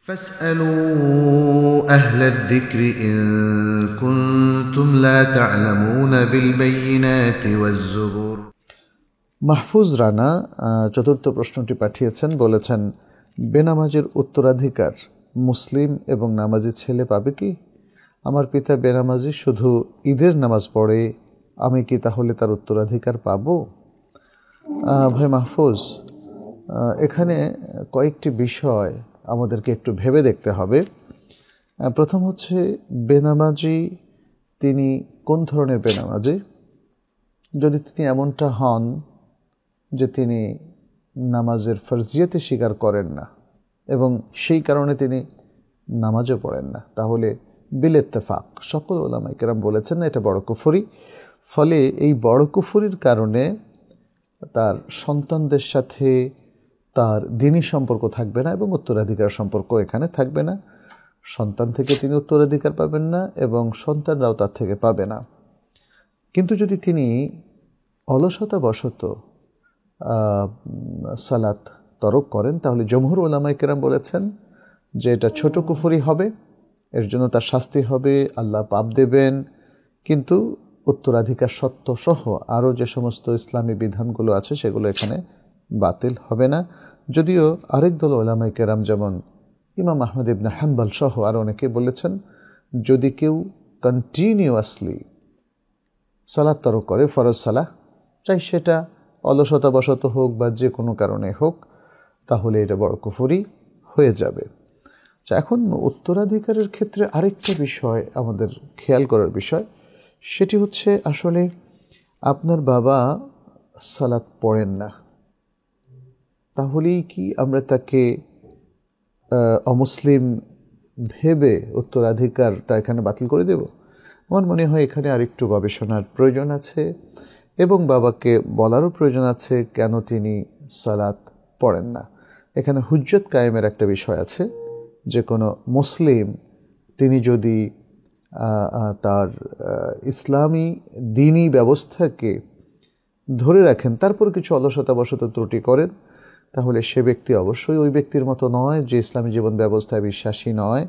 فاسألوا أهل الذكر إن كنتم لا تعلمون بالبينات والزبر। মাহফুজ রানা চতুর্থ প্রশ্নটি পাঠিয়েছেন, বলেছেন বেনামাজির উত্তরাধিকার মুসলিম এবং নামাজি ছেলে পাবে কি? আমার পিতা বেনামাজি, শুধু ঈদের নামাজ পড়ে, আমি কি তাহলে তার উত্তরাধিকার পাব? ভাই মাহফুজ, এখানে কয়েকটি বিষয় আমাদেরকে একটু ভেবে দেখতে হবে। প্রথম হচ্ছে, বেনামাজি তিনি কোন ধরনের বেনামাজি? যদি তিনি এমনটা হন যে তিনি নামাজের ফরজিয়তে স্বীকার করেন না এবং সেই কারণে তিনি নামাজও পড়েন না, তাহলে বিল ইত্তেফাক সকল উলামায়ে কেরাম বলেছেন এটা বড় কুফরি। ফলে এই বড় কুফরির কারণে তার সন্তানদের সাথে তার দিনী সম্পর্ক থাকবে না এবং উত্তরাধিকার সম্পর্ক এখানে থাকবে না। সন্তান থেকে তিনি উত্তরাধিকার পাবেন না এবং সন্তানরাও তার থেকে পাবে না। কিন্তু যদি তিনি অলসতাবশত সালাত তরক করেন, তাহলে জমহুর উলামায়ে কেরাম বলেছেন যে এটা ছোট কুফরি হবে, এর জন্য তার শাস্তি হবে, আল্লাহ পাপ দেবেন, কিন্তু উত্তরাধিকার সত্ত্ব সহ আরও যে সমস্ত ইসলামী বিধানগুলো আছে সেগুলো এখানে বাতিল হবে না। যদিও আরেক দল উলামায়ে কেরাম যেমন ইমাম আহমদ ইবনে হাম্বল সহ আরও অনেকে বলেছেন, যদি কেউ কন্টিনিউয়াসলি সালাত তরক করে, ফরজ সালাহ, চাই সেটা অলসতাবশত হোক বা যে কোনো কারণে হোক, তাহলে এটা বড় কুফরি হয়ে যাবে। এখন উত্তরাধিকারের ক্ষেত্রে আরেকটা বিষয় আমাদের খেয়াল করার বিষয়, সেটি হচ্ছে আসলে আপনার বাবা সালাত পড়েন না, তাহলেই কি আমরা তাকে অমুসলিম ভেবে উত্তরাধিকারটা এখানে বাতিল করে দেব? আমার মনে হয় এখানে আরেকটু গবেষণার প্রয়োজন আছে এবং বাবাকে বলারও প্রয়োজন আছে কেন তিনি সালাত পড়েন না। এখানে হুজ্জত কায়েমের একটা বিষয় আছে, যে কোনো মুসলিম তিনি যদি তার ইসলামী দ্বীনি ব্যবস্থাকে ধরে রাখেন, তারপর কিছু অলসতাবশত ত্রুটি করেন, তাহলে সে ব্যক্তি অবশ্যই ওই ব্যক্তির মতো নয় যে ইসলামী জীবন ব্যবস্থায় বিশ্বাসী নয়,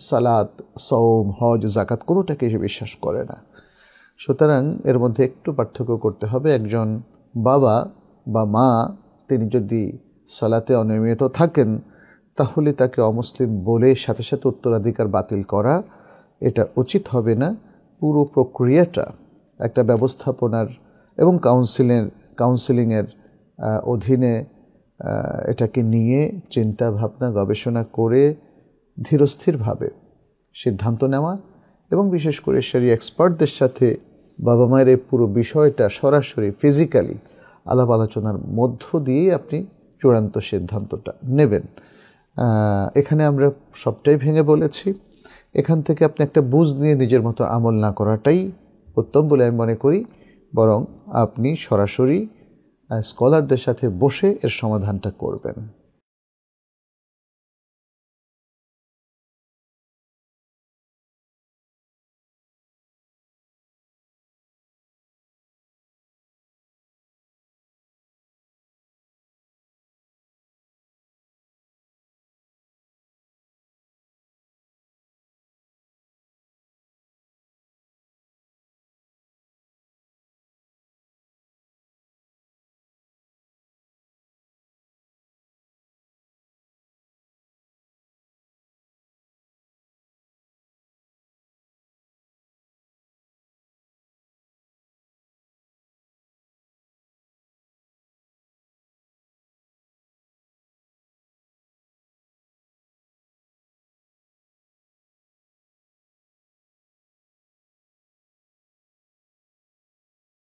সালাত, সওম, হজ, জাকাত কোনোটাকে সে বিশ্বাস করে না। সুতরাং এর মধ্যে একটু পার্থক্য করতে হবে। একজন বাবা বা মা তিনি যদি সালাতে অনিয়মিত থাকেন, তাহলে তাকে অমুসলিম বলে সাথে সাথে উত্তরাধিকার বাতিল করা এটা উচিত হবে না। পুরো প্রক্রিয়াটা একটা ব্যবস্থাপনার এবং কাউন্সিলিংয়ের অধীনে এটাকে নিয়ে চিন্তা ভাবনা গবেষণা করে ধীরস্থিরভাবে সিদ্ধান্ত নেওয়া এবং বিশেষ করে শরীয়ত এক্সপার্টদের সাথে বাবা মায়ের এই পুরো বিষয়টা সরাসরি ফিজিক্যালি আলাপ আলোচনার মধ্য দিয়ে আপনি চূড়ান্ত সিদ্ধান্তটা নেবেন। এখানে আমরা সবটাই ভেঙে বলেছি। এখান থেকে আপনি একটা বুঝ নিয়ে নিজের মতো আমল না করাটাই উত্তম বলে আমি মনে করি, বরং আপনি সরাসরি স্কলারদের সাথে বসে এর সমাধানটা করবেন।